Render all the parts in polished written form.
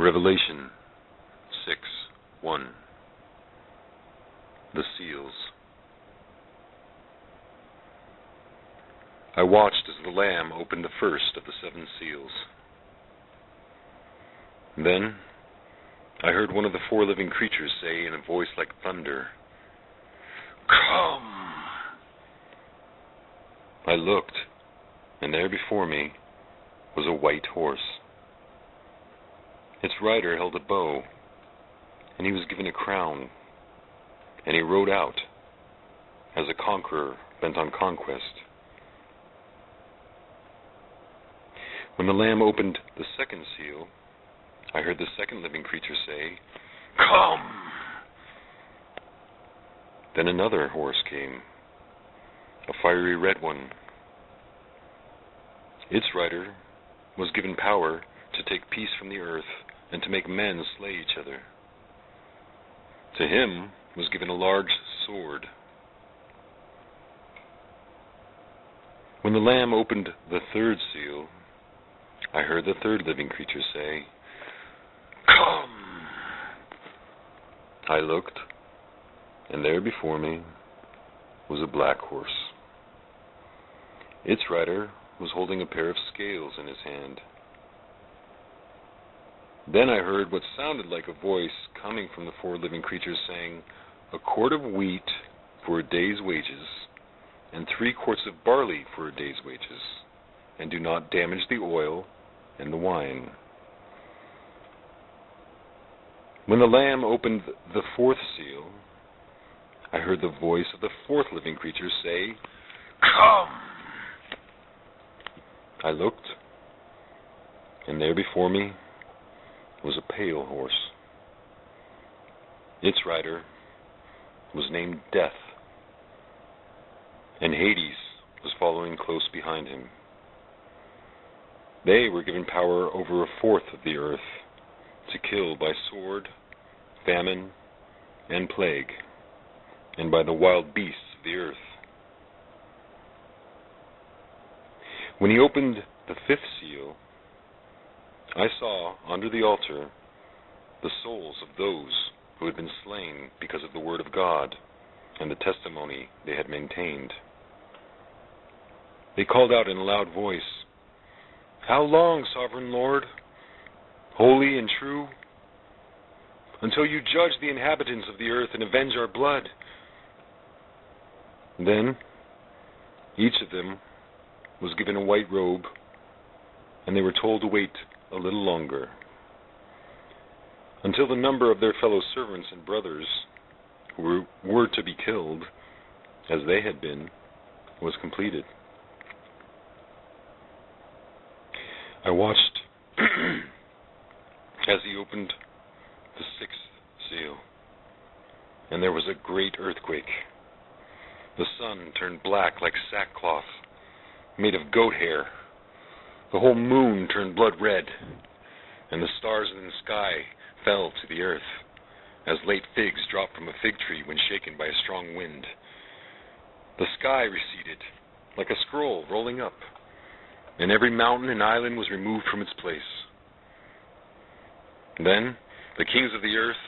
Revelation 6:1. The Seals. I watched as the Lamb opened the first of the 7 seals. Then I heard one of the 4 living creatures say in a voice like thunder, "Come!" I looked, and there before me was a white horse. Its rider held a bow, and he was given a crown, and he rode out as a conqueror bent on conquest. When the Lamb opened the 2nd seal, I heard the 2nd living creature say, "Come!" Then another horse came, a fiery red one. Its rider was given power to take peace from the earth and to make men slay each other. To him was given a large sword. When the Lamb opened the 3rd seal, I heard the 3rd living creature say, "Come!" I looked, and there before me was a black horse. Its rider was holding a pair of scales in his hand. Then I heard what sounded like a voice coming from the 4 living creatures saying, "A quart of wheat for a day's wages, and 3 quarts of barley for a day's wages, and do not damage the oil and the wine." When the Lamb opened the 4th seal, I heard the voice of the 4th living creature say, "Come!" I looked, and there before me was a pale horse. Its rider was named Death, and Hades was following close behind him. They were given power over 1/4 of the earth to kill by sword, famine, and plague, and by the wild beasts of the earth. When he opened the 5th seal, I saw under the altar the souls of those who had been slain because of the word of God and the testimony they had maintained. They called out in a loud voice, "How long, Sovereign Lord, holy and true, until you judge the inhabitants of the earth and avenge our blood?" Then each of them was given a white robe, and they were told to wait a little longer, until the number of their fellow servants and brothers who were to be killed, as they had been, was completed. I watched as he opened the 6th seal, and there was a great earthquake. The sun turned black like sackcloth made of goat hair. The whole moon turned blood red, and the stars in the sky fell to the earth, as late figs drop from a fig tree when shaken by a strong wind. The sky receded like a scroll rolling up, and every mountain and island was removed from its place. Then the kings of the earth,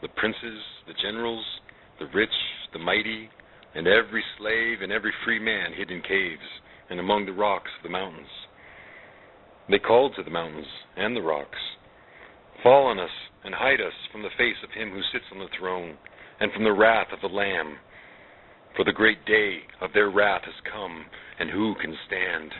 the princes, the generals, the rich, the mighty, and every slave and every free man hid in caves and among the rocks of the mountains. They called to the mountains and the rocks, "Fall on us and hide us from the face of him who sits on the throne and from the wrath of the Lamb. For the great day of their wrath has come, and who can stand?"